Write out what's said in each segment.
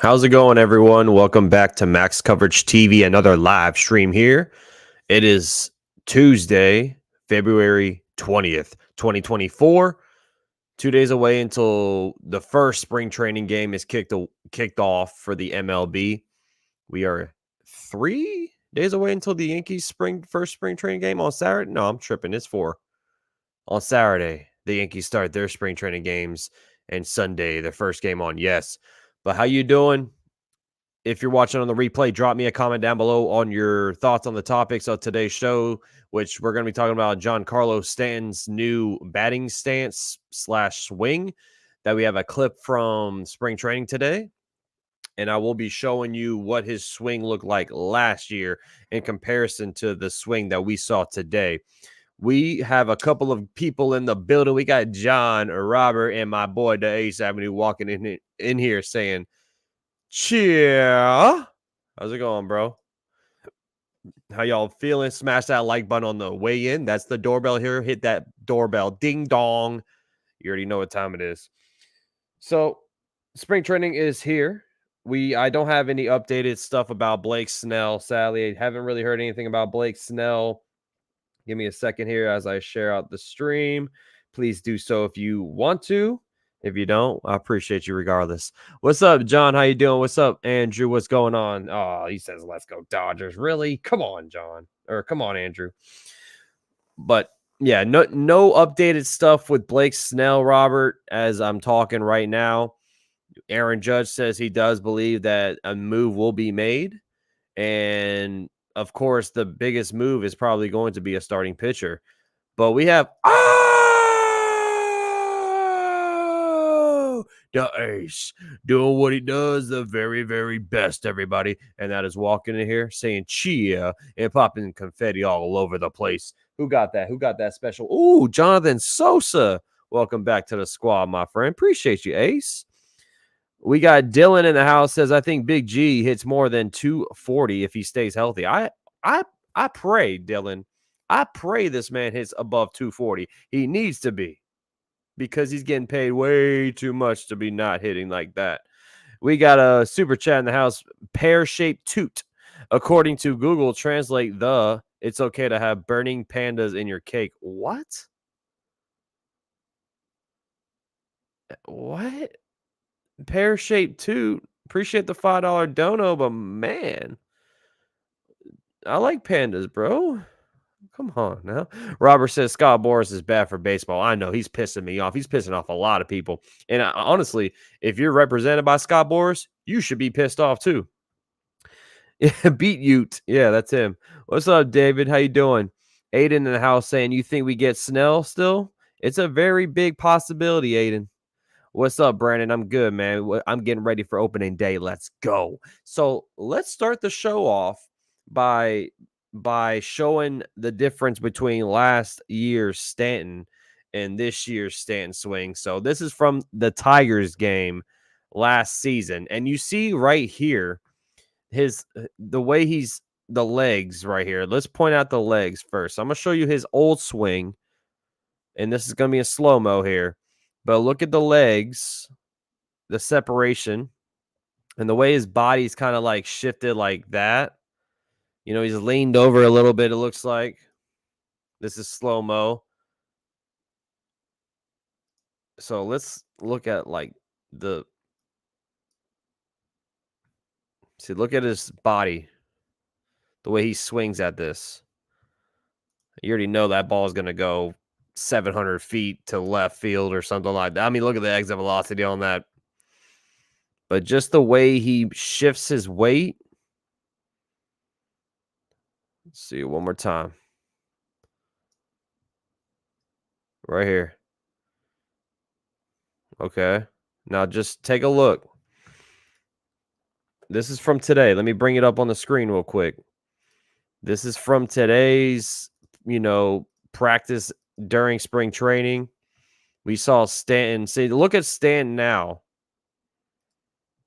How's it going, everyone? Welcome back to Max Coverage TV, another live stream here. It is Tuesday, February 20th, 2024. 2 days away until the first spring training game is kicked off for the MLB. We are 3 days away until the Yankees first spring training game on Saturday. No, I'm tripping. It's 4. On Saturday, the Yankees start their spring training games, and Sunday, their first game on. Yes. But how you doing? If you're watching on the replay, drop me a comment down below on your thoughts on the topics of today's show, which we're going to be talking about Giancarlo Stanton's new batting stance / swing that we have a clip from spring training today. And I will be showing you what his swing looked like last year in comparison to the swing that we saw today. We have a couple of people in the building. We got John, Robert, and my boy, the Ace Avenue, walking in here saying, cheer. How's it going, bro? How y'all feeling? Smash that like button on the way in. That's the doorbell here. Hit that doorbell. Ding dong. You already know what time it is. So, spring training is here. I don't have any updated stuff about Blake Snell. Sadly, I haven't really heard anything about Blake Snell. Give me a second here as I share out the stream. Please do so if you want to. If you don't, I appreciate you regardless. What's up, John? How you doing? What's up, Andrew? What's going on? Oh, he says, let's go Dodgers. Really? Come on, John. Or come on, Andrew. But yeah, no updated stuff with Blake Snell, Robert, as I'm talking right now. Aaron Judge says he does believe that a move will be made. And of course, the biggest move is probably going to be a starting pitcher. But we have the Ace doing what he does the very, very best, everybody. And that is walking in here saying cheer and popping confetti all over the place. Who got that? Who got that special? Ooh, Jonathan Sosa. Welcome back to the squad, my friend. Appreciate you, Ace. We got Dylan in the house. Says, I think Big G hits more than 240 if he stays healthy. I pray, Dylan. I pray this man hits above 240. He needs to be, because he's getting paid way too much to be not hitting like that. We got a super chat in the house. Pear-shaped toot. According to Google Translate, it's okay to have burning pandas in your cake. What? What? Pear-shaped toot. Appreciate the $5 dono, but man, I like pandas, bro. Come on now. Robert says Scott Boras is bad for baseball. I know, he's pissing me off. He's pissing off a lot of people. And honestly, if you're represented by Scott Boras, you should be pissed off too. Beat Ute. Yeah, that's him. What's up, David? How you doing? Aiden in the house saying, you think we get Snell still? It's a very big possibility, Aiden. What's up, Brandon? I'm good, man. I'm getting ready for opening day. Let's go. So let's start the show off by showing the difference between last year's Stanton and this year's Stanton swing. So this is from the Tigers game last season. And you see right here the legs right here. Let's point out the legs first. I'm going to show you his old swing. And this is going to be a slow-mo here. But look at the legs, the separation, and the way his body's kind of like shifted like that. You know, he's leaned over a little bit, it looks like. This is slow-mo. So let's look at like look at his body, the way he swings at this. You already know that ball is going to go 700 feet to left field or something like that. I mean, look at the exit velocity on that. But just the way he shifts his weight. Let's see it one more time. Right here. Okay. Now just take a look. This is from today. Let me bring it up on the screen real quick. This is from today's, practice during spring training. We saw Stanton. See, look at Stanton now.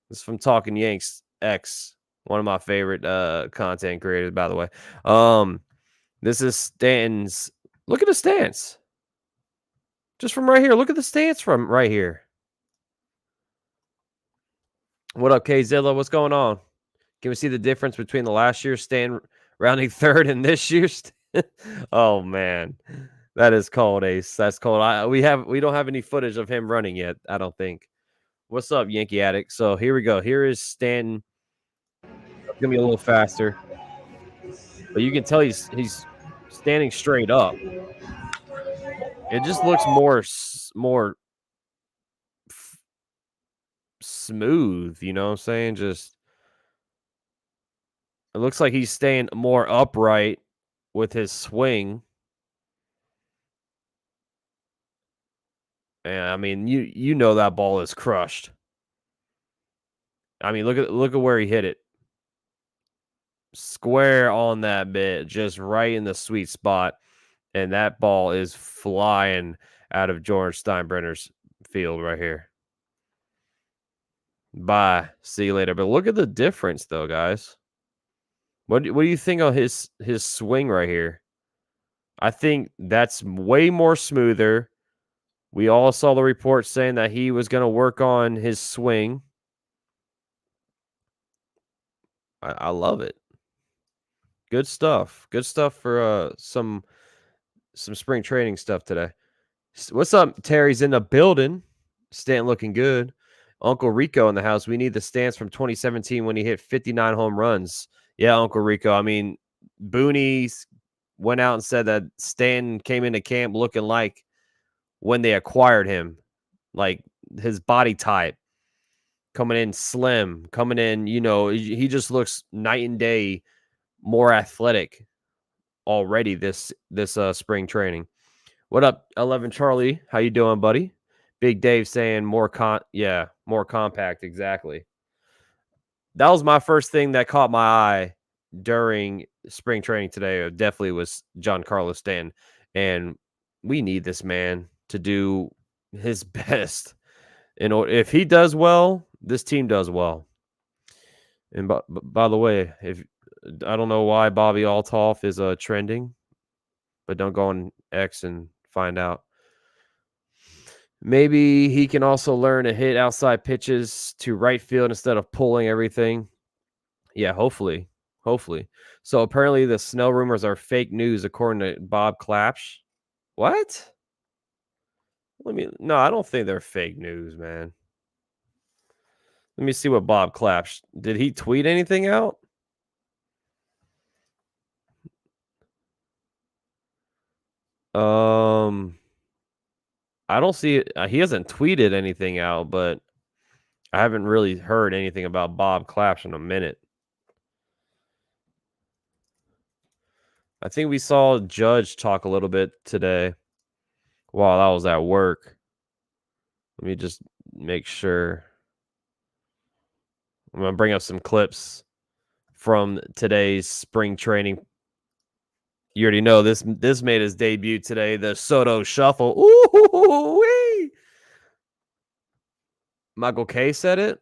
This is from Talking Yanks X, one of my favorite content creators, by the way. This is Stanton's. Look at the stance. Just from right here. Look at the stance from right here. What up, K-Zilla? What's going on? Can we see the difference between the last year's Stan rounding third and this year's? Oh man, that is cold, Ace. That's cold. We don't have any footage of him running yet. I don't think. What's up, Yankee Addict? So here we go. Here is Stanton. It's gonna be a little faster, but you can tell he's standing straight up. It just looks more smooth. You know what I'm saying? Just it looks like he's staying more upright with his swing. And I mean, you know that ball is crushed. I mean, look at where he hit it. Square on that bit, just right in the sweet spot. And that ball is flying out of George Steinbrenner's field right here. Bye. See you later. But look at the difference, though, guys. What do you think of his swing right here? I think that's way more smoother. We all saw the report saying that he was going to work on his swing. I love it. Good stuff. Good stuff for some spring training stuff today. What's up? Terry's in the building. Stanton looking good. Uncle Rico in the house. We need the stance from 2017 when he hit 59 home runs. Yeah, Uncle Rico. I mean, Booney went out and said that Stanton came into camp looking like when they acquired him, like his body type, coming in slim, coming in, he just looks night and day more athletic already this spring training. What up, 11 Charlie? How you doing, buddy? Big Dave saying more compact. Exactly. That was my first thing that caught my eye during spring training today. It definitely was Giancarlo Stanton, and we need this man to do his best. If he does well, this team does well. And by the way, if I don't know why Bobby Altoff is trending, but don't go on X and find out. Maybe he can also learn to hit outside pitches to right field instead of pulling everything. Yeah, hopefully. So apparently the Snell rumors are fake news, according to Bob Clapsh. What? No, I don't think they're fake news, man. Let me see what Bob Clapsh did. He tweet anything out? I don't see it. He hasn't tweeted anything out, but I haven't really heard anything about Bob Clapsh in a minute. I think we saw Judge talk a little bit today while I was at work. Let me just make sure. I'm going to bring up some clips from today's spring training. You already know this made his debut today, the Soto Shuffle. Ooh-wee! Michael K said it.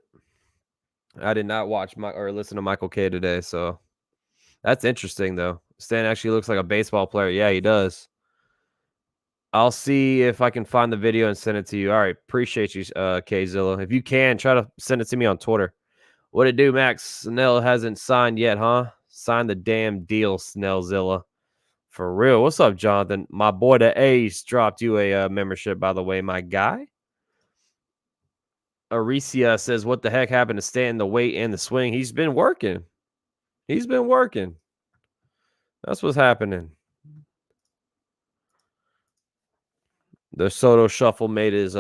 I did not watch or listen to Michael K today, so that's interesting, though. Stan actually looks like a baseball player. Yeah, he does. I'll see if I can find the video and send it to you. All right. Appreciate you, K-Zilla. If you can, try to send it to me on Twitter. What it do, Max? Snell hasn't signed yet, huh? Sign the damn deal, Snellzilla. For real. What's up, Jonathan? My boy, the Ace, dropped you a membership, by the way, my guy. Aricia says, what the heck happened to Stanton, the weight and the swing? He's been working. That's what's happening. The Soto Shuffle made his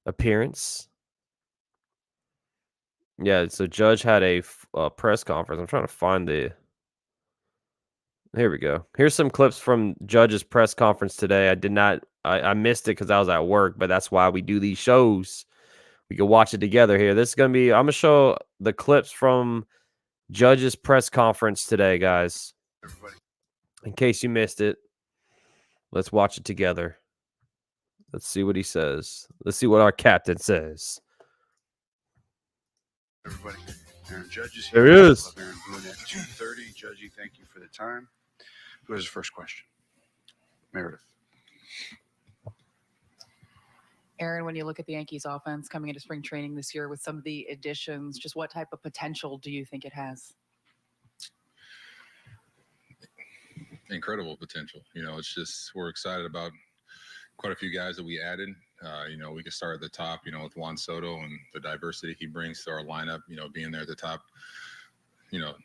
appearance. Yeah, so Judge had a press conference. I'm trying to find the... Here we go. Here's some clips from Judge's press conference today. I missed it because I was at work, but that's why we do these shows. We can watch it together here. This is going to be... I'm going to show the clips from Judge's press conference today, guys. Everybody. In case you missed it, let's watch it together. Let's see what he says. Let's see what our captain says. Everybody, Aaron Judge is here. There he is. Aaron Boone at 2:30. Judgy, thank you for the time. Who has the first question? Meredith. Aaron, when you look at the Yankees offense coming into spring training this year with some of the additions, just what type of potential do you think it has? Incredible potential. It's just we're excited about quite a few guys that we added. We can start at the top, with Juan Soto and the diversity he brings to our lineup, being there at the top,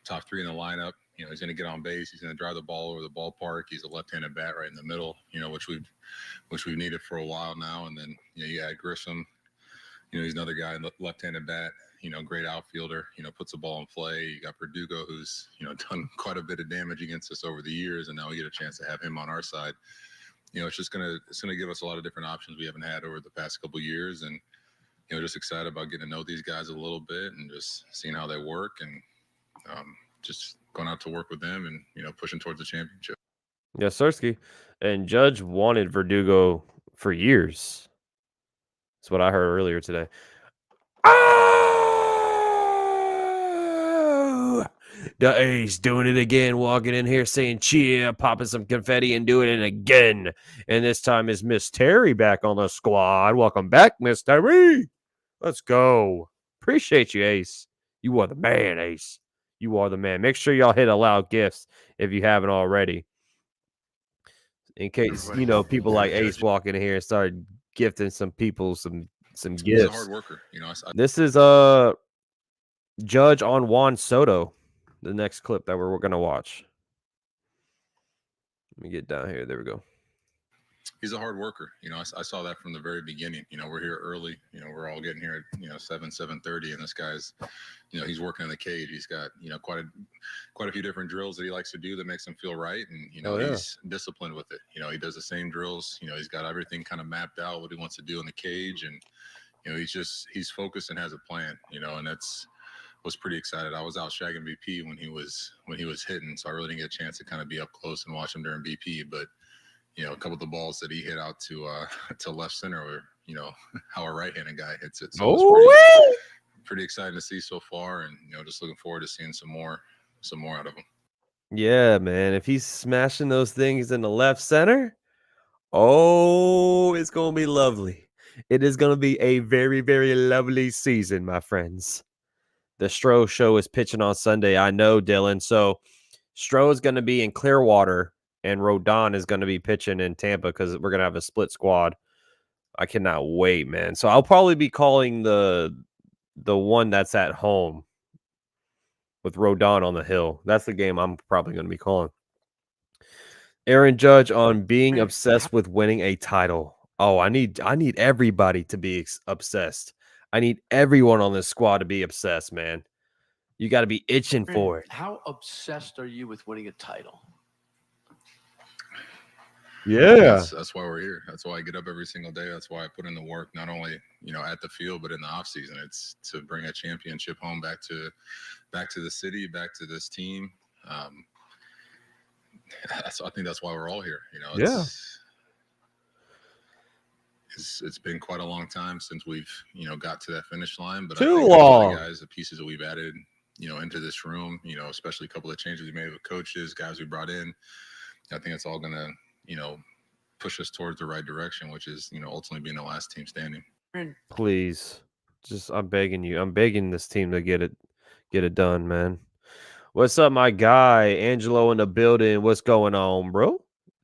top three in the lineup. He's going to get on base. He's going to drive the ball over the ballpark. He's a left-handed bat right in the middle, which we've needed for a while now. And then, you add Grissom, he's another guy, left-handed bat, great outfielder, puts the ball in play. You got Verdugo, who's, done quite a bit of damage against us over the years. And now we get a chance to have him on our side. It's going to give us a lot of different options we haven't had over the past couple of years. And, just excited about getting to know these guys a little bit and just seeing how they work and just going out to work with them and, pushing towards the championship. Yeah, Sersky. And Judge wanted Verdugo for years. That's what I heard earlier today. Oh! The Ace doing it again, walking in here saying cheer, popping some confetti and doing it again. And this time is Miss Terry back on the squad. Welcome back, Miss Terry. Let's go. Appreciate you, Ace. You are the man, Ace. You are the man. Make sure y'all hit allow gifts if you haven't already. In case, people like Ace walk in here and start gifting some people some gifts. He's a hard worker. This is Judge on Juan Soto, the next clip that we're going to watch. Let me get down here. There we go. He's a hard worker. I saw that from the very beginning. We're here early. We're all getting here at 7:30, and this guy's, he's working in the cage. He's got quite a few different drills that he likes to do that makes him feel right, and he's disciplined with it. He does the same drills. He's got everything kind of mapped out what he wants to do in the cage, and he's focused and has a plan. And was pretty excited. I was out shagging BP when he was hitting, so I really didn't get a chance to kind of be up close and watch him during BP, but. A couple of the balls that he hit out to left center were, how a right-handed guy hits it. So it's pretty exciting to see so far, and just looking forward to seeing some more out of him. Yeah, man. If he's smashing those things in the left center, it's gonna be lovely. It is gonna be a very, very lovely season, my friends. The Stroh show is pitching on Sunday. I know, Dylan. So Stroh is gonna be in Clearwater. And Rodon is going to be pitching in Tampa because we're going to have a split squad. I cannot wait, man. So I'll probably be calling the one that's at home with Rodon on the hill. That's the game I'm probably going to be calling. Aaron Judge on being obsessed with winning a title. Oh, I need everybody to be obsessed. I need everyone on this squad to be obsessed, man. You got to be itching for it. How obsessed are you with winning a title? Yeah, that's why we're here. That's why I get up every single day. That's why I put in the work, not only at the field, but in the off season. It's to bring a championship home back to the city, back to this team. I think that's why we're all here. It's been quite a long time since we've got to that finish line, but too I think long. The guys, the pieces that we've added, into this room, especially a couple of changes we made with coaches, guys we brought in. I think it's all gonna push us towards the right direction, which is, ultimately being the last team standing. Please, I'm begging you. I'm begging this team to get it done, man. What's up, my guy? Angelo in the building. What's going on, bro?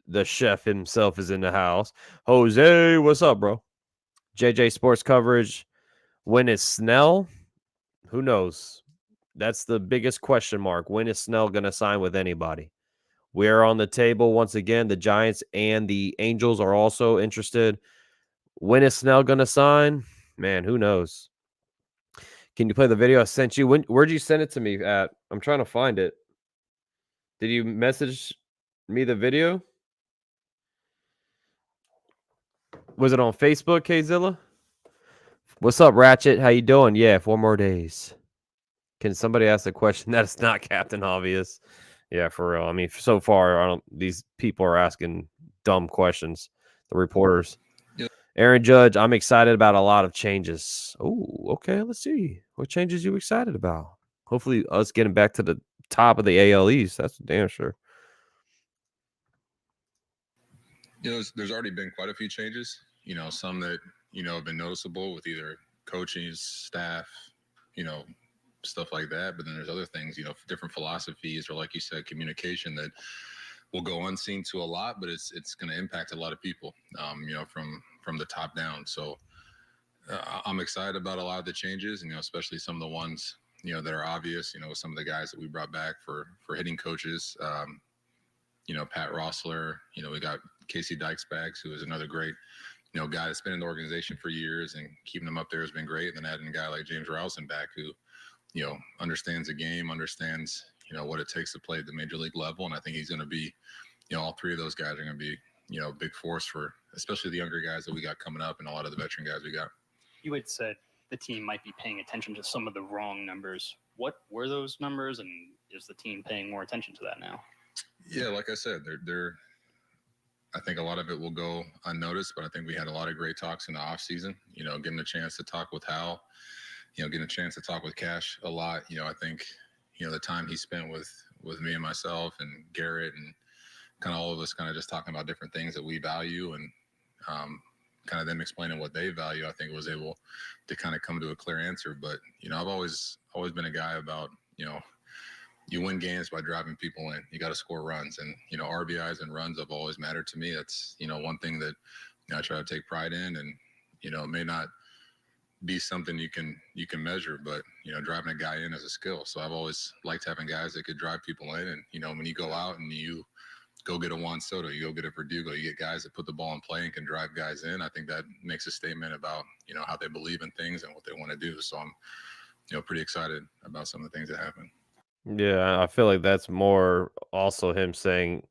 The chef himself is in the house. Jose, what's up, bro? JJ Sports Coverage. When is Snell? Who knows? That's the biggest question mark. When is Snell going to sign with anybody? We're on the table once again. The Giants and the Angels are also interested. When is Snell going to sign? Man, who knows? Can you play the video I sent you? Where'd you send it to me at? I'm trying to find it. Did you message me the video? Was it on Facebook, Kzilla? What's up, Ratchet? How you doing? Yeah, 4 more days. Can somebody ask a question that is not Captain Obvious? Yeah, for real. I mean, so far, these people are asking dumb questions. The reporters. Yep. Aaron Judge, I'm excited about a lot of changes. Oh, okay. Let's see. What changes you excited about? Hopefully, us getting back to the top of the AL East. That's damn sure. There's already been quite a few changes. Some that have been noticeable with either coaching staff, stuff like that. But then there's other things, different philosophies, or like you said, communication that will go unseen to a lot, but it's going to impact a lot of people, from the top down. So I'm excited about a lot of the changes, especially some of the ones, that are obvious, with some of the guys that we brought back for hitting coaches, Pat Rossler, we got Casey Dykes back, who is another great, guy that's been in the organization for years, and keeping him up there has been great. And then adding a guy like James Rousen back, who, understands the game, understands, what it takes to play at the major league level. And I think he's going to be, all three of those guys are going to be, a big force for especially the younger guys that we got coming up and a lot of the veteran guys we got. You had said the team might be paying attention to some of the wrong numbers. What were those numbers, and is the team paying more attention to that now? Yeah, like I said, I think a lot of it will go unnoticed, but I think we had a lot of great talks in the off season, getting a chance to talk with Hal, getting a chance to talk with Cash a lot. I think, the time he spent with me and myself and Garrett and kind of all of us kind of just talking about different things that we value, and kind of them explaining what they value, I think was able to kind of come to a clear answer. But, I've always been a guy about, you win games by driving people in. You got to score runs, and, RBIs and runs have always mattered to me. That's, one thing that I try to take pride in, and, it may not be something you can measure, but, driving a guy in is a skill. So I've always liked having guys that could drive people in. And, when you go out and you go get a Juan Soto, you go get a Verdugo, you get guys that put the ball in play and can drive guys in. I think that makes a statement about, how they believe in things and what they want to do. So I'm, pretty excited about some of the things that happen. Yeah, I feel like that's more also him saying,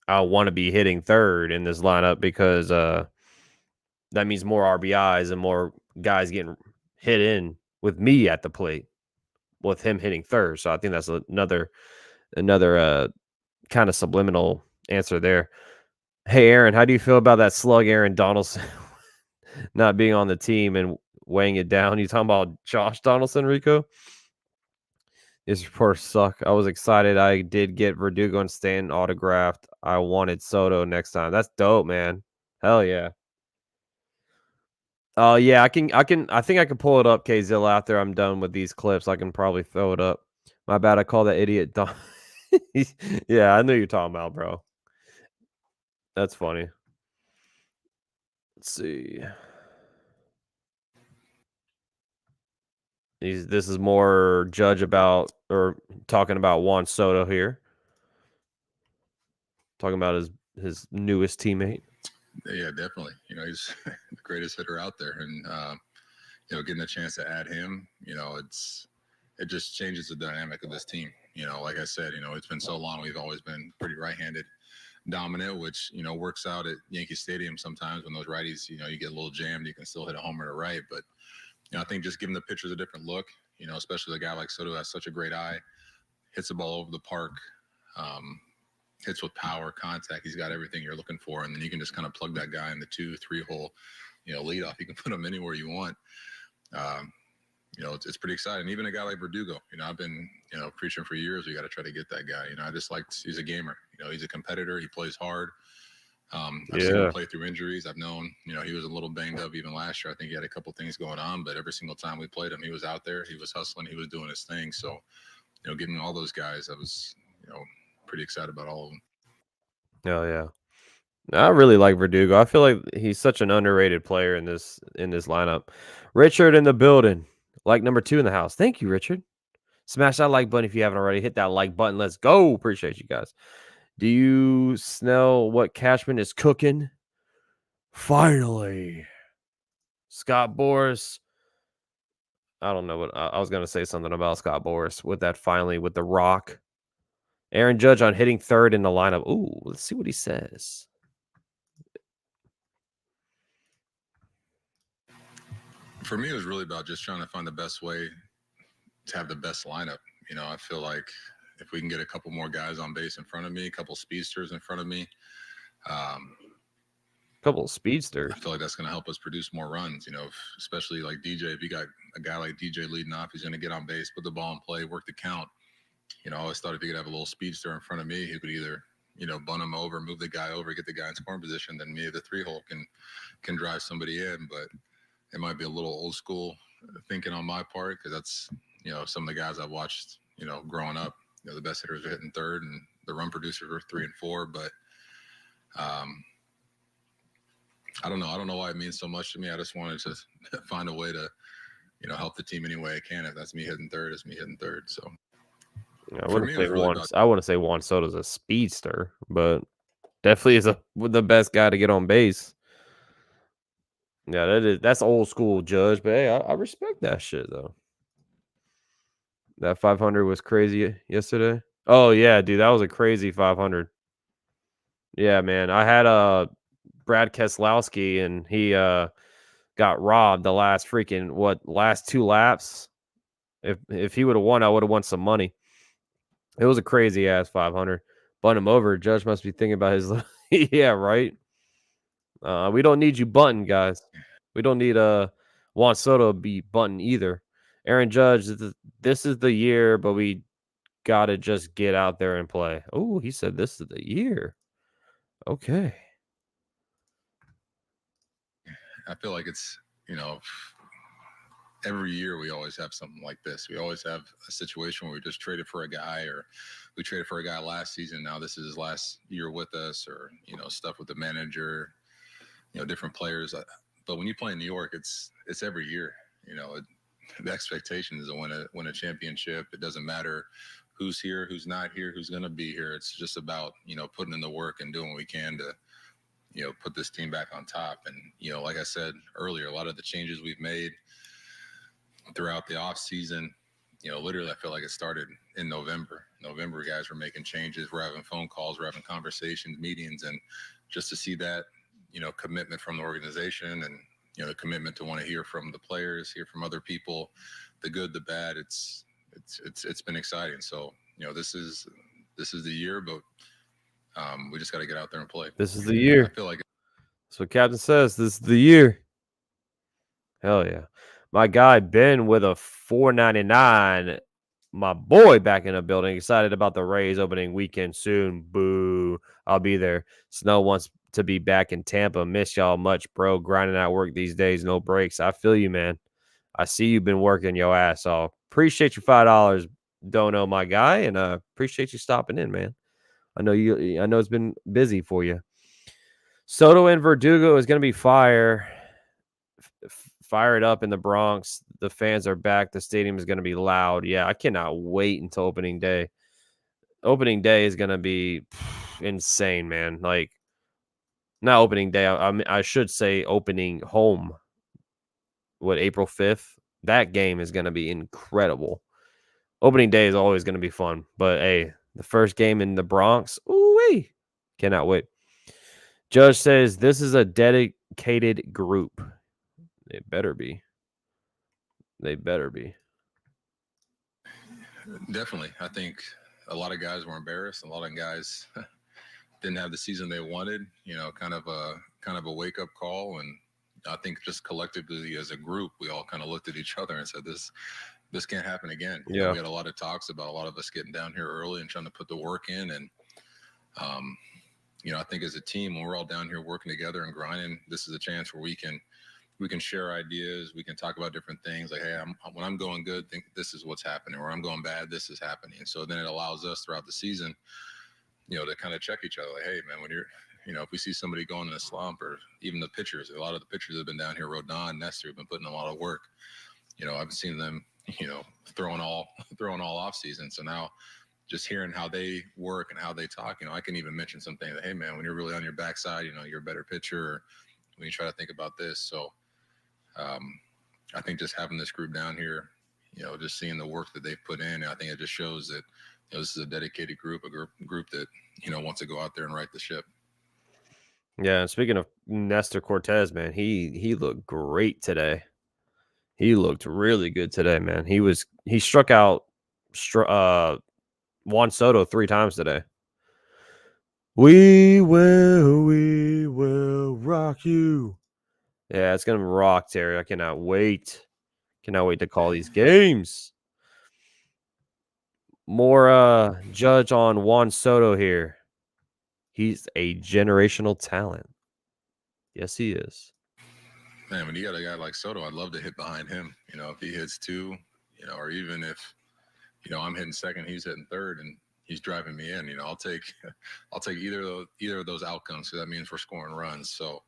I want to be hitting third in this lineup because that means more RBIs and more guys getting hit in with me at the plate with him hitting third. So I think that's another kind of subliminal answer there. Hey, Aaron, how do you feel about that slug Aaron Donaldson not being on the team and weighing it down? You talking about Josh Donaldson, Rico? His reports suck. I was excited. I did get Verdugo and Stanton autographed. I wanted Soto next time. That's dope, man. Hell yeah. Oh yeah, I think I can pull it up, Kzilla, after I'm done with these clips. I can probably throw it up. My bad, I called that idiot Don. Yeah, I knew you're talking about, bro. That's funny. Let's see. This is more Judge about, or talking about Juan Soto here. Talking about his newest teammate. Yeah, definitely. He's the greatest hitter out there, and getting a chance to add him, it just changes the dynamic of this team. Like I said, it's been so long. We've always been pretty right-handed dominant, which works out at Yankee Stadium sometimes when those righties, you get a little jammed. You can still hit a homer to right, but I think just giving the pitchers a different look. Especially a guy like Soto has such a great eye, hits the ball over the park. Hits with power, contact. He's got everything you're looking for, and then you can just kind of plug that guy in the 2-3 hole, leadoff. You can put him anywhere you want. It's pretty exciting. Even a guy like Verdugo, I've been, preaching for years. We got to try to get that guy. I just he's a gamer. He's a competitor. He plays hard. I've seen him play through injuries. I've known, he was a little banged up even last year. I think he had a couple things going on, but every single time we played him, he was out there. He was hustling. He was doing his thing. So, getting all those guys, I was, pretty excited about all of them. Oh yeah, I really like Verdugo. I feel like he's such an underrated player in this lineup. Richard in the building, like number 2 in the house. Thank you, Richard. Smash that like button if you haven't already. Hit that like button. Let's go. Appreciate you guys. Do you smell what Cashman is cooking? Finally, Scott Boras. I don't know what I was gonna say something about Scott Boras with that. Finally, with the Rock. Aaron Judge on hitting third in the lineup. Ooh, let's see what he says. For me, it was really about just trying to find the best way to have the best lineup. I feel like if we can get a couple more guys on base in front of me, a couple speedsters in front of me, Couple of speedsters. I feel like that's going to help us produce more runs, especially like DJ. If you got a guy like DJ leading off, he's going to get on base, put the ball in play, work the count. I always thought if he could have a little speedster in front of me, he could either, bunt him over, move the guy over, get the guy in scoring position, then maybe the 3 hole can drive somebody in. But it might be a little old school thinking on my part, because that's, some of the guys I've watched, growing up. The best hitters are hitting third, and the run producers are 3 and 4. But I don't know. I don't know why it means so much to me. I just wanted to find a way to, help the team any way I can. If that's me hitting third, it's me hitting third. So I for wouldn't me, it say was really Juan. about I wouldn't say Juan Soto's a speedster, but definitely is the best guy to get on base. Yeah, that's old school, Judge. But hey, I respect that shit though. That 500 was crazy yesterday. Oh yeah, dude, that was a crazy 500. Yeah, man. I had Brad Keselowski, and he got robbed the last last 2 laps. If he would have won, I would have won some money. It was a crazy ass 500. Bunt him over. Judge must be thinking about his. Yeah, right. We don't need you bunting, guys. We don't need Juan Soto to be bunting either. Aaron Judge, this is the year, but we gotta just get out there and play. Oh, he said this is the year. Okay. I feel like it's, every year we always have something like this. We always have a situation where we just traded for a guy, or we traded for a guy last season. Now this is his last year with us, or, stuff with the manager, different players. But when you play in New York, it's every year, the expectation is to win a championship. It doesn't matter who's here, who's not here, who's going to be here. It's just about, putting in the work and doing what we can to, put this team back on top. And, like I said earlier, a lot of the changes we've made throughout the off season, literally I feel like it started in November. Guys were making changes. We're having phone calls, we're having conversations, meetings, and just to see that, commitment from the organization, and, the commitment to want to hear from the players, hear from other people, the good, the bad. It's been exciting. So, this is the year, but we just got to get out there and play. This is the year. I feel like that's what Captain says. This is the year. Hell yeah. My guy Ben with a $4.99. My boy back in the building. Excited about the Rays opening weekend soon. Boo. I'll be there. Snow wants to be back in Tampa. Miss y'all much, bro. Grinding out work these days. No breaks. I feel you, man. I see you've been working your ass off. Appreciate your $5, Dono, my guy, and appreciate you stopping in, man. I know it's been busy for you. Soto and Verdugo is going to be fire it up in the Bronx. The fans are back. The stadium is going to be loud. Yeah, I cannot wait until opening day. Opening day is going to be insane, man. Like, not opening day. I should say opening home. April 5th? That game is going to be incredible. Opening day is always going to be fun. But, hey, the first game in the Bronx, ooh-wee. Cannot wait. Judge says this is a dedicated group. They better be. They better be. Definitely. I think a lot of guys were embarrassed. A lot of guys didn't have the season they wanted, kind of a wake-up call. And I think just collectively as a group, we all kind of looked at each other and said, this can't happen again. Yeah. We had a lot of talks about a lot of us getting down here early and trying to put the work in. And, I think as a team, when we're all down here working together and grinding, this is a chance where we can share ideas. We can talk about different things. Like, hey, when I'm going good, think this is what's happening. Or I'm going bad, this is happening. And so then it allows us throughout the season, to kind of check each other. Like, hey, man, when you're, if we see somebody going in a slump, or even the pitchers, a lot of the pitchers have been down here. Rodon, Nestor have been putting a lot of work. I've seen them, throwing all off season. So now just hearing how they work and how they talk, I can even mention something that, hey, man, when you're really on your backside, you're a better pitcher, or when you try to think about this. So I think just having this group down here, just seeing the work that they've put in, I think it just shows that this is a dedicated group, a group that, wants to go out there and right the ship. Yeah, and speaking of Nestor Cortes, man, he looked great today. He looked really good today, man. He struck out Juan Soto 3 times today. We will rock you. Yeah, it's gonna rock, Terry. I cannot wait. Cannot wait to call these games. More Judge on Juan Soto here. He's a generational talent. Yes, he is. Man, when you got a guy like Soto, I'd love to hit behind him. You know, if he hits 2, you know, or even if, you know, I'm hitting second, he's hitting third, and he's driving me in. You know, I'll take either of those outcomes, because that means we're scoring runs. So,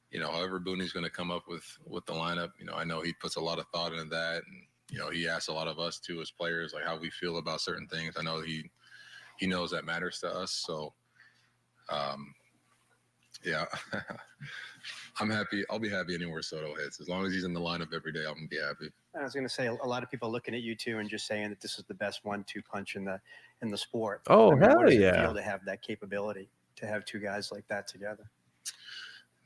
you know, however Booney's going to come up with the lineup, you know, I know he puts a lot of thought into that, and you know, he asks a lot of us too as players, like how we feel about certain things. I know he knows that matters to us. So, yeah. I'm happy. I'll be happy anywhere Soto hits. As long as he's in the lineup every day, I'm going to be happy. I was going to say, a lot of people are looking at you two and just saying that this is the best 1-2 punch in the sport. Oh, I mean, hell what does yeah. it feel to have that capability, to have two guys like that together?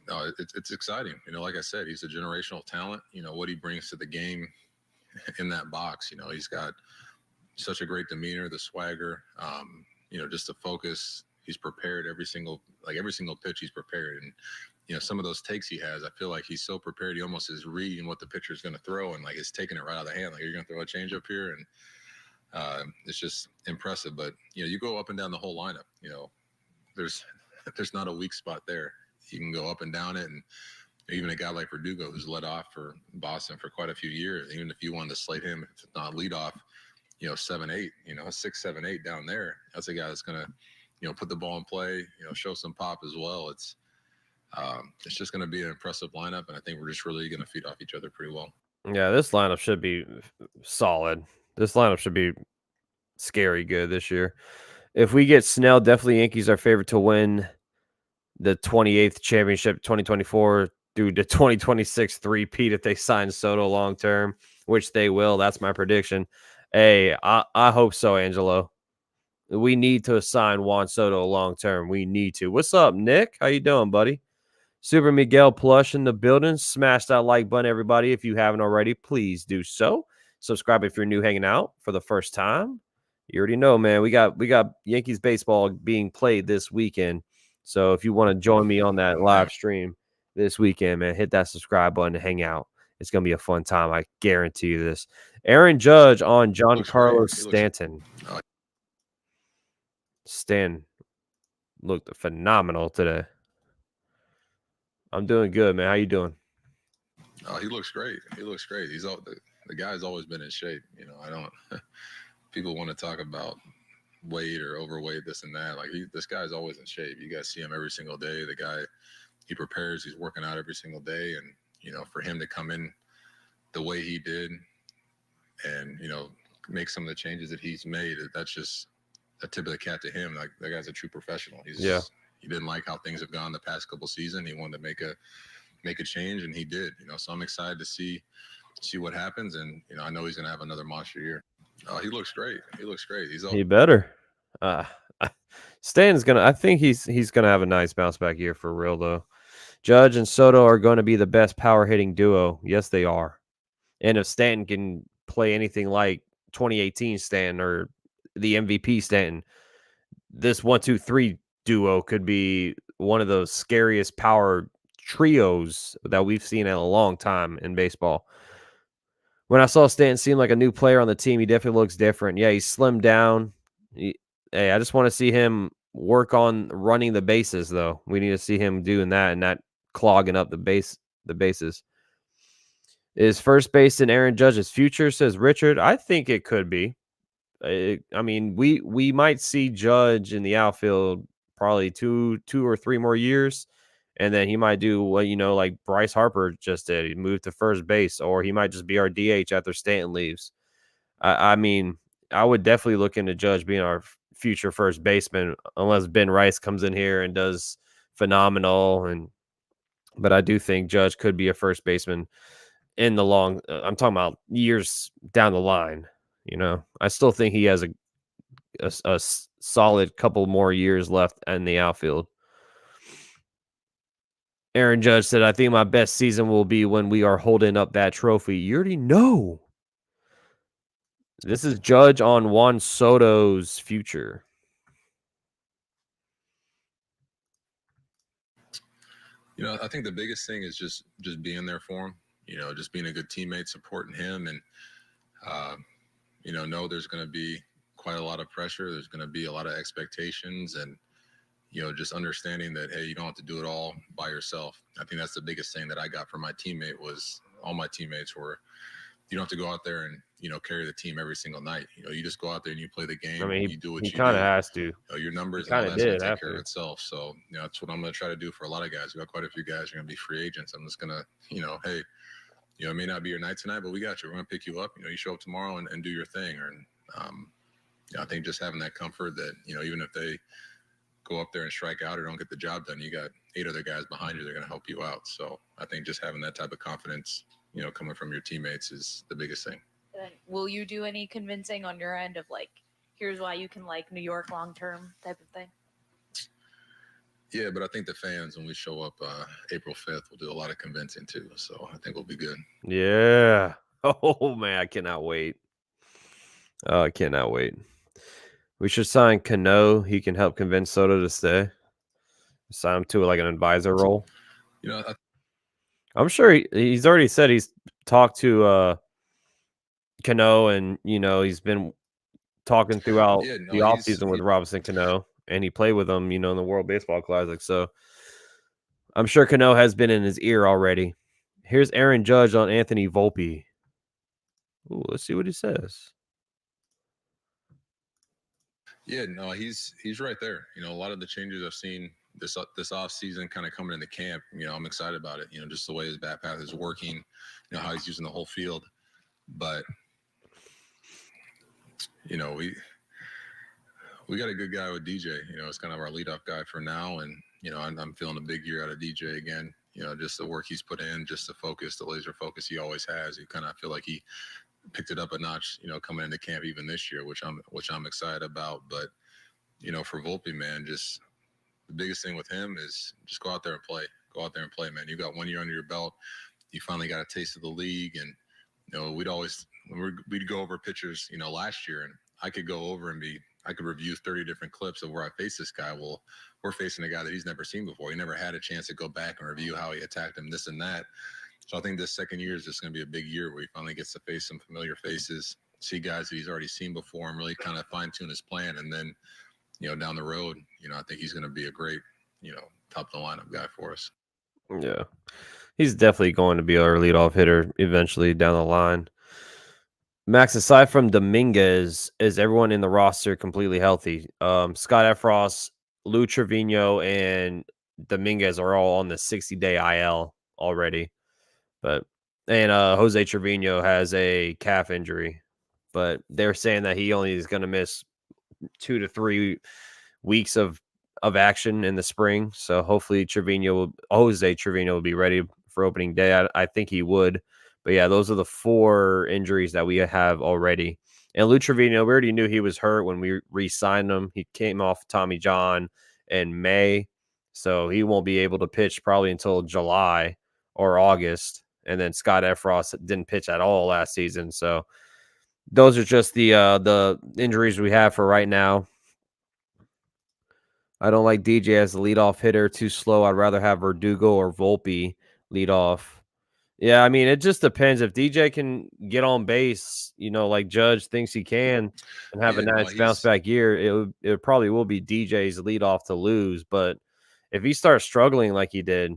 No, it's exciting. You know, like I said, he's a generational talent. You know, what he brings to the game in that box, you know, he's got such a great demeanor, the swagger, you know, just the focus. He's prepared every single pitch he's prepared. And, you know, some of those takes he has, I feel like he's so prepared. He almost is reading what the pitcher's going to throw and like is taking it right out of the hand. Like, you're going to throw a change up here. And it's just impressive. But, you know, you go up and down the whole lineup, you know, there's not a weak spot there. You can go up and down it. And even a guy like Verdugo, who's led off for Boston for quite a few years, even if you wanted to slate him, if it's not lead off, you know, 7-8, you know, 6, 7, 8 down there. That's a guy that's going to, you know, put the ball in play, you know, show some pop as well. It's just going to be an impressive lineup, and I think we're just really going to feed off each other pretty well. Yeah, this lineup should be solid. This lineup should be scary good this year. If we get Snell, definitely Yankees are favorite to win the 28th championship 2024 through the 2026 3-peat if they sign Soto long term, which they will. That's my prediction. Hey, I hope so, Angelo. We need to assign Juan Soto long term. We need to. What's up, Nick? How you doing, buddy? Super Miguel Plush in the building. Smash that like button, everybody. If you haven't already, please do so. Subscribe if you're new hanging out for the first time. You already know, man. We got Yankees baseball being played this weekend. So if you want to join me on that live stream this weekend, man, hit that subscribe button and hang out. It's gonna be a fun time. I guarantee you this. Aaron Judge on Giancarlo Stanton. Stan looked phenomenal today. I'm doing good, man. How you doing? Oh, he looks great. He looks great. He's all the guy's always been in shape. You know, I don't. People want to talk about weight or overweight, this and that. Like, this guy's always in shape. You guys see him every single day. The guy, he prepares. He's working out every single day, and you know, for him to come in the way he did, and you know, make some of the changes that he's made, that's just a tip of the cap to him. Like, that guy's a true professional. He didn't like how things have gone the past couple seasons. He wanted to make a change, and he did. You know, so I'm excited to see what happens, and you know, I know he's gonna have another monster year. Oh, he looks great. He looks great. He better. Stan's gonna. I think he's gonna have a nice bounce back year for real though. Judge and Soto are going to be the best power hitting duo. Yes, they are. And if Stanton can play anything like 2018 Stanton or the MVP Stanton, this 1-2-3 duo could be one of those scariest power trios that we've seen in a long time in baseball. When I saw Stanton seem like a new player on the team, he definitely looks different. Yeah, he's slimmed down. Hey, I just want to see him work on running the bases, though. We need to see him doing that and not clogging up the bases. Is first base in Aaron Judge's future, says Richard? I think it could be. I mean, we might see Judge in the outfield probably two or three more years, and then he might do what, you know, like Bryce Harper just did. He moved to first base, or he might just be our DH after Stanton leaves. I mean, I would definitely look into Judge being our future first baseman, unless Ben Rice comes in here and does phenomenal. But I do think Judge could be a first baseman in the long. I'm talking about years down the line. You know, I still think he has a solid couple more years left in the outfield. Aaron Judge said, I think my best season will be when we are holding up that trophy. You already know. This is Judge on Juan Soto's future. You know, I think the biggest thing is just being there for him. You know, just being a good teammate, supporting him, and you know there's going to be quite a lot of pressure. There's going to be a lot of expectations, and just understanding that, hey, you don't have to do it all by yourself. I think that's the biggest thing that I got from my teammate was all my teammates were, you don't have to go out there and, carry the team every single night. You just go out there and you play the game. I mean, you do what he you kind do. of has to. Your numbers and kinda all that's going did to have take care to. of itself. So, that's what I'm going to try to do for a lot of guys. We got quite a few guys who are going to be free agents. I'm just going to, hey, it may not be your night tonight, but we got you. We're going to pick you up. You show up tomorrow and do your thing. I think just having that comfort that, even if they go up there and strike out or don't get the job done, you got 8 other guys behind you that are going to help you out. So I think just having that type of confidence, coming from your teammates is the biggest thing. Will you do any convincing on your end of like, here's why you can like New York long term type of thing? Yeah, but I think the fans, when we show up April 5th, will do a lot of convincing too. So I think we'll be good. Yeah. Oh man, I cannot wait. Oh, I cannot wait. We should sign Cano. He can help convince Soto to stay. Sign him to like an advisor role. I'm sure he's already said he's talked to Cano, and he's been talking throughout the offseason with Robinson Cano, and he played with him, in the World Baseball Classic. So I'm sure Cano has been in his ear already. Here's Aaron Judge on Anthony Volpe. Ooh, let's see what he says. Yeah, no, he's right there. A lot of the changes I've seen this off season kind of coming into camp, I'm excited about it. Just the way his bat path is working, how he's using the whole field. But we got a good guy with DJ. It's kind of our leadoff guy for now, and I'm feeling a big year out of DJ again. Just the work he's put in, just the focus, the laser focus he always has. He kind of feel like he picked it up a notch, coming into camp even this year, which I'm excited about. But for Volpe, man, just the biggest thing with him is just go out there and play. Go out there and play, man. You got 1 year under your belt. You finally got a taste of the league, and we'd go over pitchers, last year, and I could go over and I could review 30 different clips of where I faced this guy. Well, we're facing a guy that he's never seen before. He never had a chance to go back and review how he attacked him, this and that. So I think this second year is just going to be a big year where he finally gets to face some familiar faces, see guys that he's already seen before, and really kind of fine tune his plan. And then, down the road, I think he's going to be a great, top of the lineup guy for us. Yeah. He's definitely going to be our leadoff hitter eventually down the line. Max, aside from Dominguez, is everyone in the roster completely healthy? Scott Efros, Lou Trevino, and Dominguez are all on the 60-day IL already. And Jose Trevino has a calf injury, but they're saying that he only is going to miss 2 to 3 weeks of action in the spring. So hopefully Jose Trevino will be ready for opening day. I think he would. But yeah, those are the 4 injuries that we have already. And Lou Trevino, we already knew he was hurt when we re-signed him. He came off Tommy John in May, so he won't be able to pitch probably until July or August. And then Scott Efros didn't pitch at all last season. So those are just the injuries we have for right now. I don't like DJ as the leadoff hitter. Too slow. I'd rather have Verdugo or Volpe lead off. Yeah, I mean, it just depends. If DJ can get on base, like Judge thinks he can, and have a nice bounce back year, it probably will be DJ's leadoff to lose. But if he starts struggling like he did,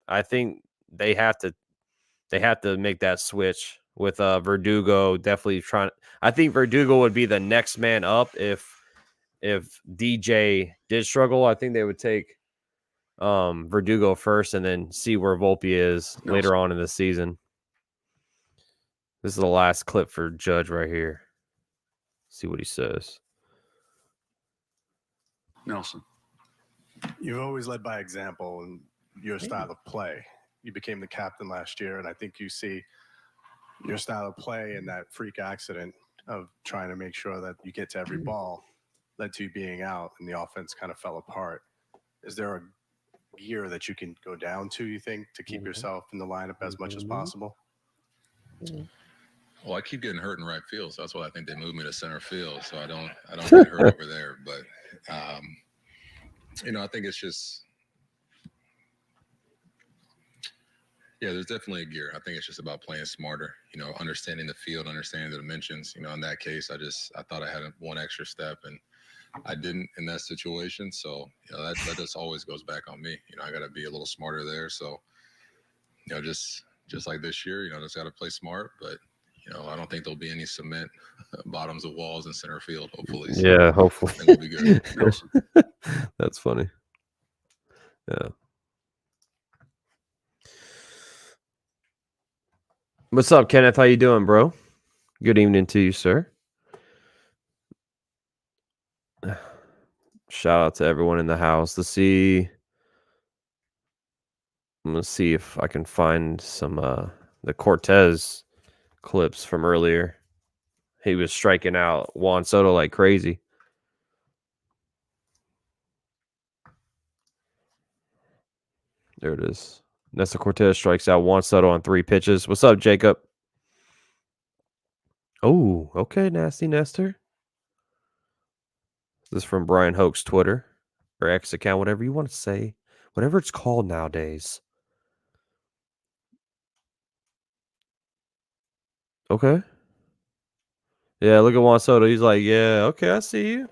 I think they have to make that switch with Verdugo definitely trying. I think Verdugo would be the next man up if DJ did struggle. I think they would take Verdugo first and then see where Volpe is later on in the season. This is the last clip for Judge right here. See what he says. Nelson. You've always led by example in your style of play. You became the captain last year, and I think you see your style of play in that freak accident of trying to make sure that you get to every ball led to you being out, and the offense kind of fell apart. Is there a gear that you can go down to, you think, to keep yourself in the lineup as much as possible? Well, I keep getting hurt in right field, so that's why I think they moved me to center field, so I don't get hurt over there. But I think it's just, yeah, there's definitely a gear. I think it's just about playing smarter. Understanding the field, understanding the dimensions. In that case, I thought I had one extra step, and I didn't in that situation. So, that just always goes back on me. I got to be a little smarter there. So, just like this year, just got to play smart. But, I don't think there'll be any cement bottoms of walls in center field, hopefully. So Yeah, hopefully. I think we'll be good. That's funny. Yeah. What's up, Kenneth? How you doing, bro? Good evening to you, sir. Shout out to everyone in the house. I'm gonna see if I can find some the Cortes clips from earlier. He was striking out Juan Soto like crazy. There it is. Nestor Cortes strikes out Juan Soto on 3 pitches. What's up, Jacob? Oh, okay, nasty Nestor. This is from Brian Hoke's Twitter or X account, whatever you want to say, whatever it's called nowadays. Okay. Yeah, look at Juan Soto. He's like, yeah, okay, I see you.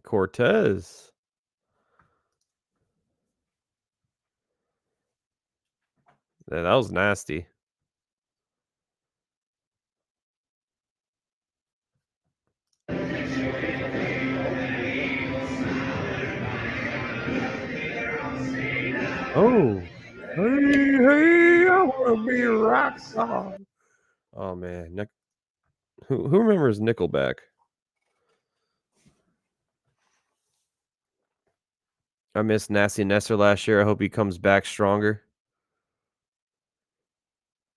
Cortes. Yeah, that was nasty. Oh. Hey, I want to be a rock star. Oh, man. Who remembers Nickelback? I missed Nasty Nestor last year. I hope he comes back stronger.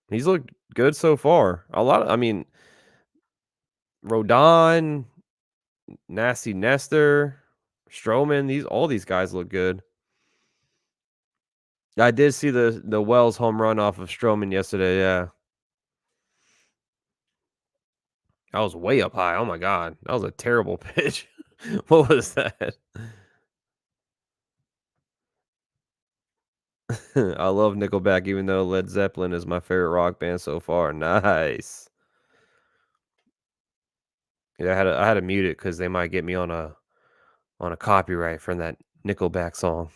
He's looked good so far. Rodon, Nasty Nestor, Stroman, all these guys look good. I did see the Wells home run off of Stroman yesterday, yeah. That was way up high. Oh my god. That was a terrible pitch. What was that? I love Nickelback, even though Led Zeppelin is my favorite rock band so far. Nice. Yeah, I had to mute it because they might get me on a copyright from that Nickelback song.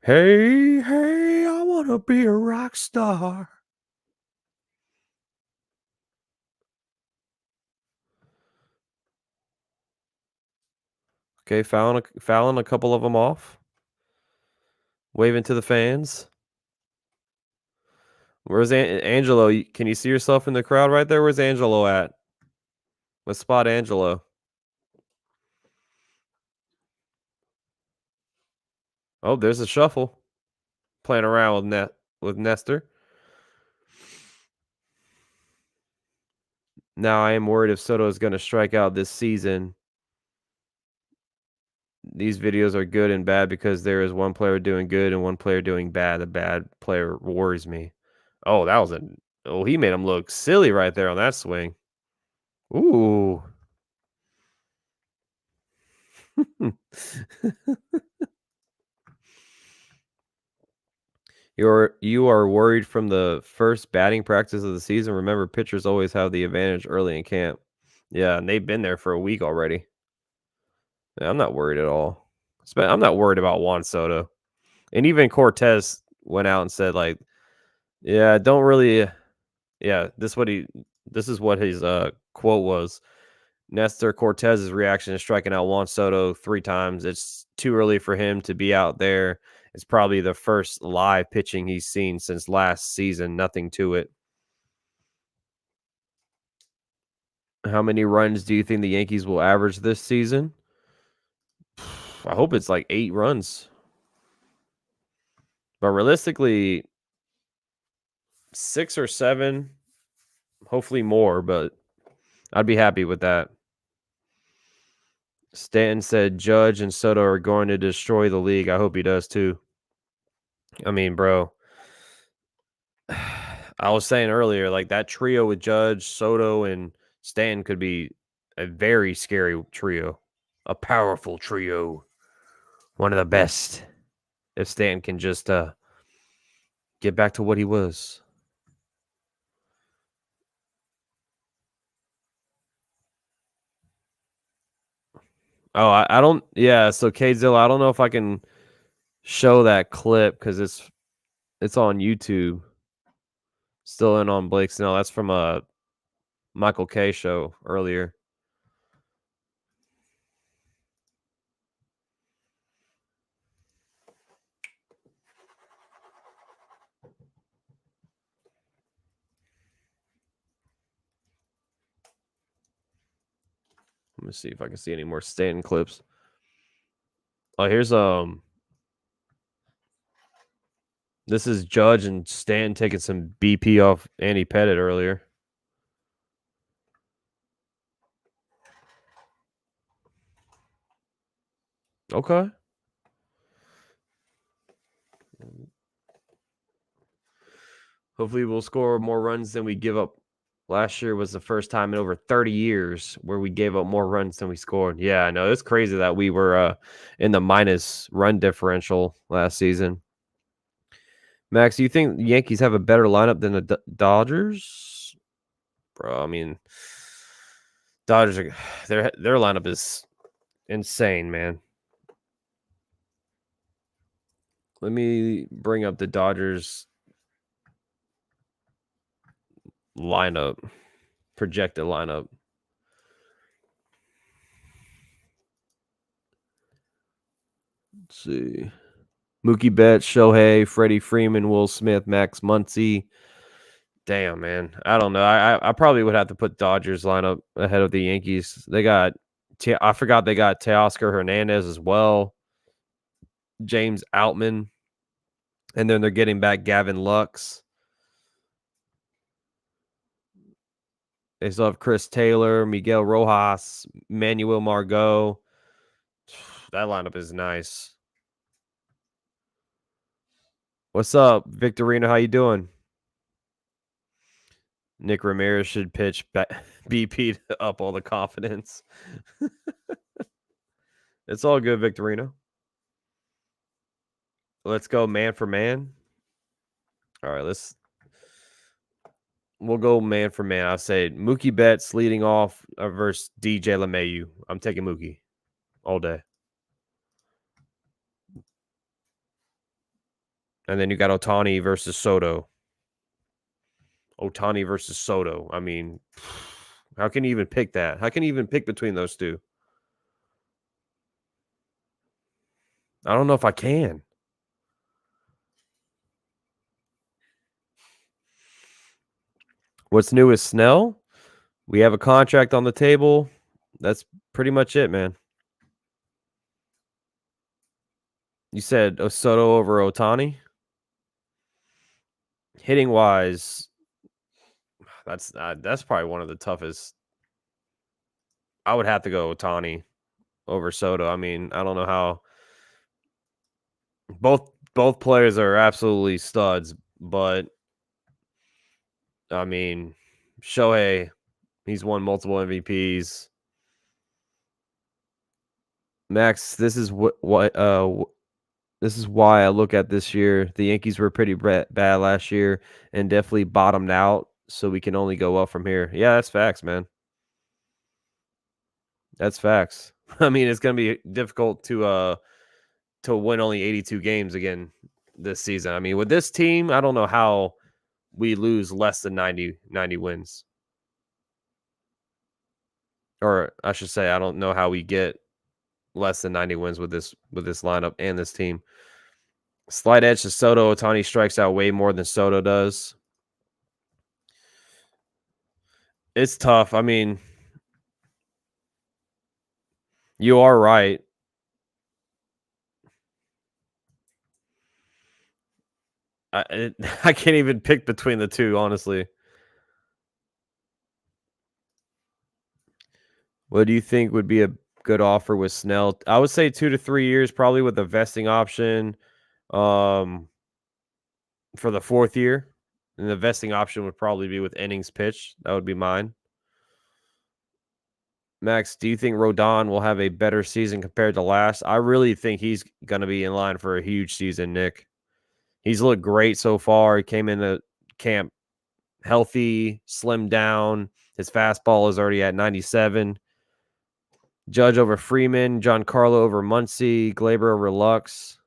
Hey, hey, I wanna be a rock star. Okay, fouling a couple of them off. Waving to the fans. Where's Angelo? Can you see yourself in the crowd right there? Where's Angelo at? Let's spot Angelo. Oh, there's a shuffle. Playing around with Nestor. Now I am worried if Soto is going to strike out this season. These videos are good and bad because there is one player doing good and one player doing bad. The bad player worries me. Oh, he made him look silly right there on that swing. Ooh. You are worried from the first batting practice of the season. Remember, pitchers always have the advantage early in camp. Yeah, and they've been there for a week already. Yeah, I'm not worried at all. I'm not worried about Juan Soto. And even Cortes went out and said, like, yeah, don't really. Yeah, this is what his quote was. Nestor Cortez's reaction is striking out Juan Soto 3 times. It's too early for him to be out there. It's probably the first live pitching he's seen since last season. Nothing to it. How many runs do you think the Yankees will average this season? I hope it's like 8 runs. But realistically, 6 or 7, hopefully more, but I'd be happy with that. Stanton said Judge and Soto are going to destroy the league. I hope he does too. I mean, bro, I was saying earlier, like that trio with Judge, Soto, and Stanton could be a very scary trio. A powerful trio. One of the best. If Stanton can just get back to what he was. Oh, I don't. Yeah, so Kzilla, I don't know if I can show that clip because it's on YouTube. Still in on Blake Snell. That's from a Michael K show earlier. Let me see if I can see any more Stanton clips. Oh, here's this is Judge and Stanton taking some BP off Andy Pettit earlier. Okay. Hopefully we'll score more runs than we give up. Last year was the first time in over 30 years where we gave up more runs than we scored. Yeah, I know. It's crazy that we were in the minus run differential last season. Max, do you think the Yankees have a better lineup than the Dodgers? Bro, I mean, Dodgers are their lineup is insane, man. Let me bring up the Dodgers lineup, projected lineup. Let's see. Mookie Betts, Shohei, Freddie Freeman, Will Smith, Max Muncy. Damn, man. I don't know. I probably would have to put Dodgers lineup ahead of the Yankees. They got I forgot they got Teoscar Hernandez as well. James Outman. And then they're getting back Gavin Lux. They still have Chris Taylor, Miguel Rojas, Manuel Margot. That lineup is nice. What's up, Victorino? How you doing? Nick Ramirez should pitch BP to up all the confidence. It's all good, Victorino. Let's go man for man. All right, we'll go man for man. I'll say Mookie Betts leading off versus DJ LeMahieu. I'm taking Mookie all day. And then you got Ohtani versus Soto. Ohtani versus Soto. I mean, how can you even pick that? How can you even pick between those two? I don't know if I can. What's new with Snell? We have a contract on the table. That's pretty much it, man. You said Soto over Ohtani? Hitting wise, that's probably one of the toughest. I would have to go Ohtani over Soto. I mean, I don't know how. Both players are absolutely studs, but I mean, Shohei, he's won multiple MVPs. Max, this is this is why I look at this year. The Yankees were pretty bad last year and definitely bottomed out, so we can only go up from here. Yeah, that's facts, man. That's facts. I mean, it's going to be difficult to win only 82 games again this season. I mean, with this team, I don't know how we lose less than 90 wins. Or I should say, I don't know how we get less than 90 wins with this lineup and this team. Slight edge to Soto. Ohtani strikes out way more than Soto does. It's tough. I mean, you are right. I can't even pick between the two, honestly. What do you think would be a good offer with Snell? I would say 2 to 3 years, probably with a vesting option for the 4th year. And the vesting option would probably be with innings pitched. That would be mine. Max, do you think Rodon will have a better season compared to last? I really think he's going to be in line for a huge season, Nick. He's looked great so far. He came into camp healthy, slimmed down. His fastball is already at 97. Judge over Freeman, Giancarlo over Muncy, Glaber over Lux.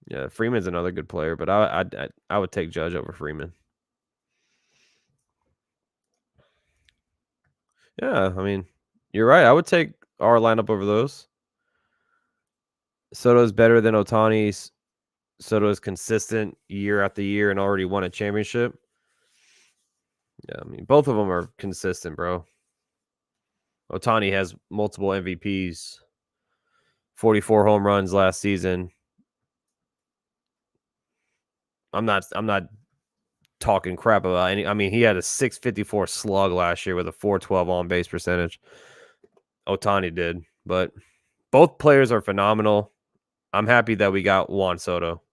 Yeah, Freeman's another good player, but I would take Judge over Freeman. Yeah, I mean, you're right. I would take our lineup over those. Soto's better than Ohtani's. Soto is consistent year after year and already won a championship. Yeah, I mean, both of them are consistent, bro. Ohtani has multiple MVPs, 44 home runs last season. I'm not talking crap about any. I mean, he had a 654 slug last year with a 412 on base percentage. Ohtani did, but both players are phenomenal. I'm happy that we got Juan Soto.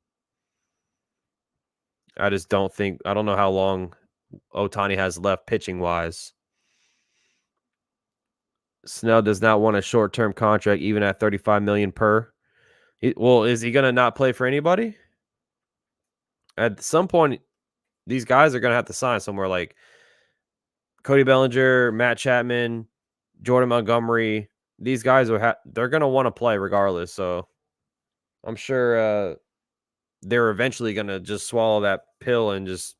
I just don't know how long Ohtani has left pitching wise. Snell does not want a short-term contract, even at $35 million per. Well, is he going to not play for anybody? At some point, these guys are going to have to sign somewhere, like Cody Bellinger, Matt Chapman, Jordan Montgomery. These guys they're going to want to play regardless. So I'm sure they're eventually going to just swallow that pill and just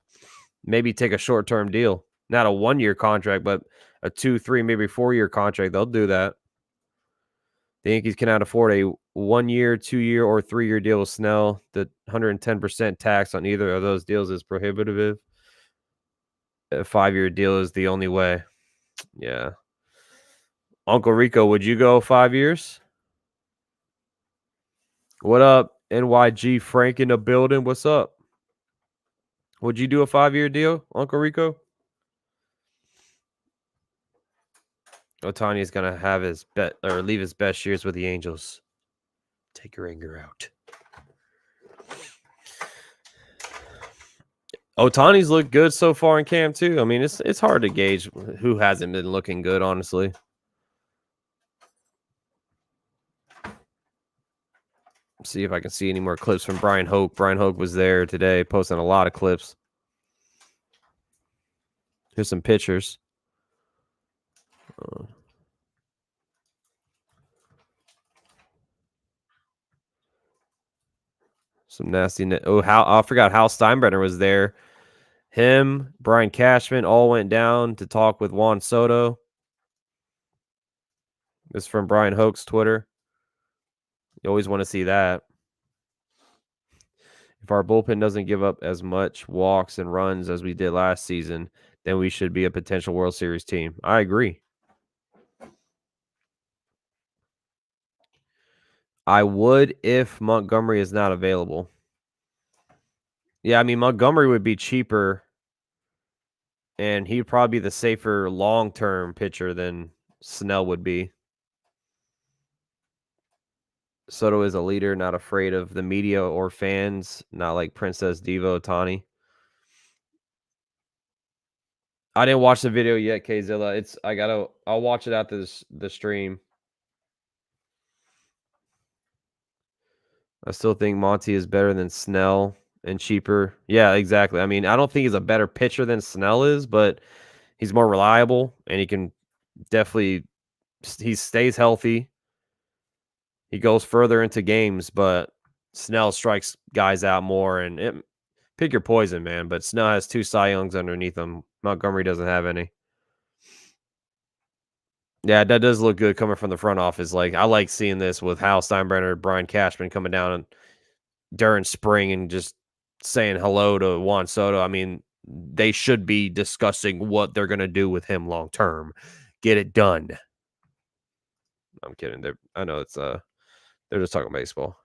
maybe take a short-term deal. Not a 1-year contract, but a 2, 3, maybe 4-year contract. They'll do that. The Yankees cannot afford a 1-year, 2-year, or 3-year deal with Snell. The 110% tax on either of those deals is prohibitive. A 5-year deal is the only way. Yeah. Uncle Rico, would you go 5 years? What up, NYG Frank in the building? What's up? Would you do a 5-year deal, Uncle Rico? Ohtani is gonna have his leave his best years with the Angels. Take your anger out. Ohtani's looked good so far in camp too. I mean, it's hard to gauge who hasn't been looking good, honestly. See if I can see any more clips from Brian Hoke. Brian Hoke was there today, posting a lot of clips. Here's some pictures. Some nasty. I forgot Hal Steinbrenner was there. Him, Brian Cashman, all went down to talk with Juan Soto. This is from Brian Hoke's Twitter. You always want to see that. If our bullpen doesn't give up as much walks and runs as we did last season, then we should be a potential World Series team. I agree. I would if Montgomery is not available. Yeah, I mean, Montgomery would be cheaper, and he'd probably be the safer long-term pitcher than Snell would be. Soto is a leader, not afraid of the media or fans, not like Princess Diva Ohtani. I didn't watch the video yet, Kzilla. I'll watch it after the stream. I still think Monty is better than Snell and cheaper. Yeah, exactly. I mean, I don't think he's a better pitcher than Snell is, but he's more reliable and he can definitely he stays healthy. He goes further into games, but Snell strikes guys out more and pick your poison, man. But Snell has 2 Cy Youngs underneath him. Montgomery doesn't have any. Yeah, that does look good coming from the front office. Like, I like seeing this with Hal Steinbrenner, Brian Cashman coming down during spring and just saying hello to Juan Soto. I mean, they should be discussing what they're going to do with him long term. Get it done. I'm kidding. I know it's they're just talking baseball.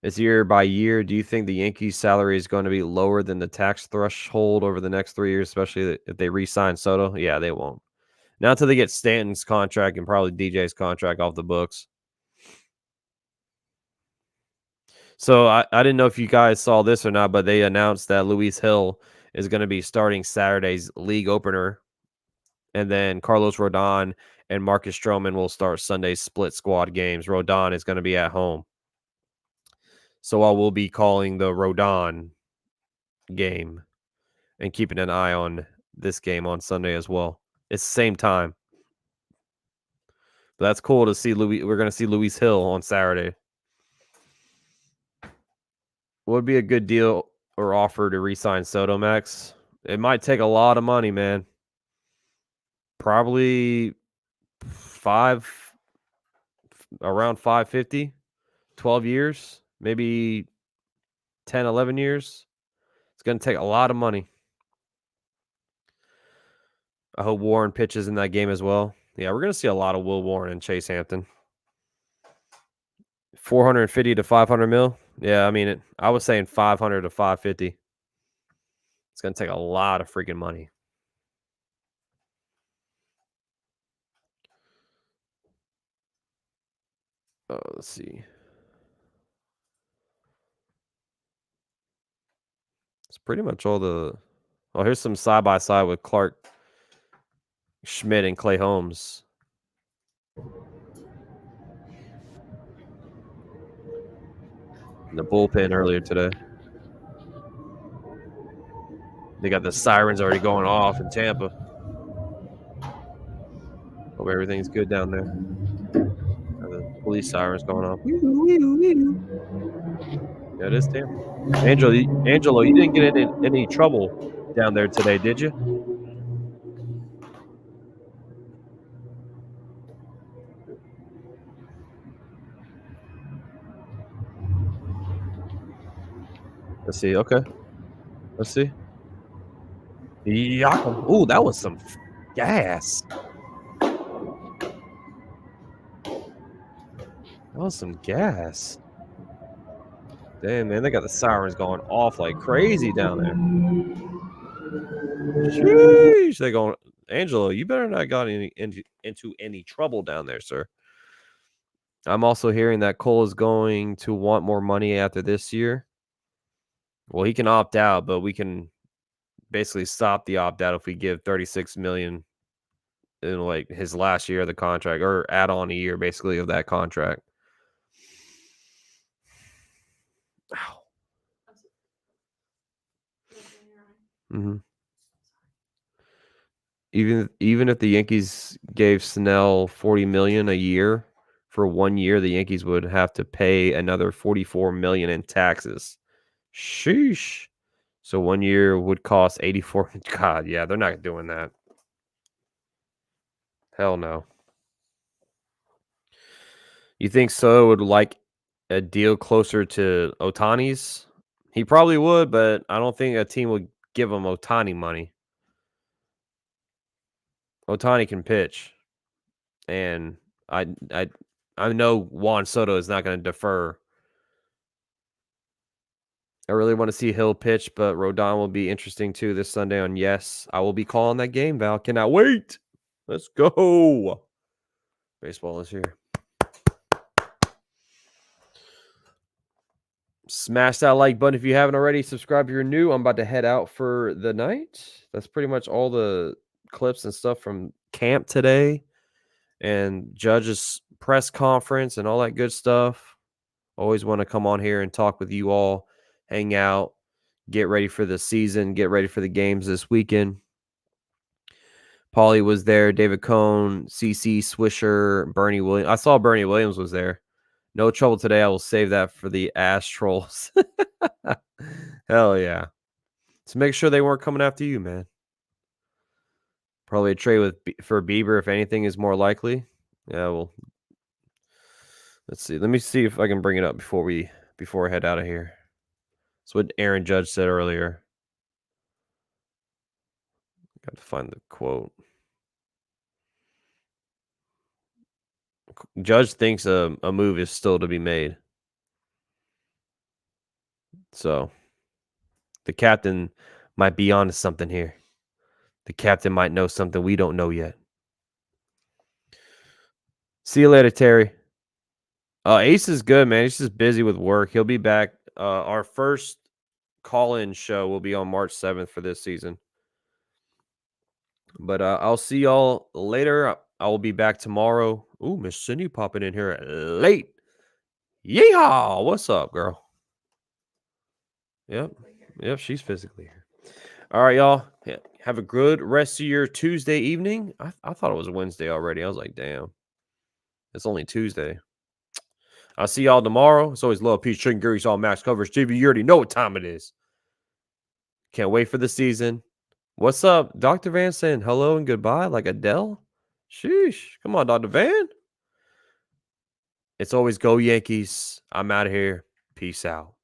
It's year by year. Do you think the Yankees' salary is going to be lower than the tax threshold over the next 3 years, especially if they re-sign Soto? Yeah, they won't. Not until they get Stanton's contract and probably DJ's contract off the books. So I didn't know if you guys saw this or not, but they announced that Luis Hill is going to be starting Saturday's league opener And then Carlos Rodon and Marcus Stroman will start Sunday's split squad games. Rodon is going to be at home. So I will be calling the Rodon game and keeping an eye on this game on Sunday as well. It's the same time. But that's cool to see Louis. We're going to see Luis Hill on Saturday. What would be a good deal or offer to re-sign Soto, Max? It might take a lot of money, man. Probably around 550, 12 years, maybe 10, 11 years. It's going to take a lot of money. I hope Warren pitches in that game as well. Yeah, we're going to see a lot of Will Warren and Chase Hampton. 450 to 500 mil. Yeah, I mean, I was saying 500 to 550. It's going to take a lot of freaking money. Let's see. It's pretty much all the... Oh, here's some side-by-side with Clark Schmidt and Clay Holmes. In the bullpen earlier today. They got the sirens already going off in Tampa. Hope everything's good down there. The police sirens going off. Yeah, it is Tampa. Angelo, you didn't get in any trouble down there today, did you? Let's see. Okay. Let's see. Ooh, that was some gas. That was some gas. Damn, man, they got the sirens going off like crazy down there. Sheesh, they going. Angelo, you better not got into any trouble down there, sir. I'm also hearing that Cole is going to want more money after this year. Well, he can opt out, but we can basically stop the opt out if we give $36 million in like his last year of the contract, or add on a year basically of that contract. Ow. Mm-hmm. Even if the Yankees gave Snell $40 million a year for 1 year, the Yankees would have to pay another $44 million in taxes. Sheesh. So 1 year would cost 84. God, yeah, they're not doing that. Hell no. You think Soto would like a deal closer to Ohtani's? He probably would, but I don't think a team would give him Ohtani money. Ohtani can pitch, and I know Juan Soto is not going to defer. I really want to see Hill pitch, but Rodon will be interesting too this Sunday on Yes. I will be calling that game, Val. Cannot wait. Let's go. Baseball is here. Smash that like button if you haven't already. Subscribe if you're new. I'm about to head out for the night. That's pretty much all the clips and stuff from camp today and Judge's press conference and all that good stuff. Always want to come on here and talk with you all, hang out, get ready for the season, get ready for the games this weekend. Paulie was there, David Cohn, CC, Swisher, Bernie Williams. I saw Bernie Williams was there. No trouble today. I will save that for the Ash Trolls. Hell yeah. So make sure they weren't coming after you, man. Probably a trade for Bieber if anything is more likely. Yeah, well, let's see. Let me see if I can bring it up before I head out of here. That's what Aaron Judge said earlier. Got to find the quote. Judge thinks a move is still to be made. So the captain might be onto something here. The captain might know something we don't know yet. See you later, Terry. Ace is good, man. He's just busy with work. He'll be back. Our first call-in show will be on March 7th for this season. But I'll see y'all later. I will be back tomorrow. Ooh, Miss Cindy popping in here late. Yeehaw! What's up, girl? Yep. Yep, she's physically here. All right, y'all. Yeah, have a good rest of your Tuesday evening. I thought it was Wednesday already. I was like, damn. It's only Tuesday. I'll see y'all tomorrow. It's always Love, Peace, Chicken Grease, all max coverage. TV, you already know what time it is. Can't wait for the season. What's up? Dr. Van saying hello and goodbye like Adele? Sheesh. Come on, Dr. Van. It's always go Yankees. I'm out of here. Peace out.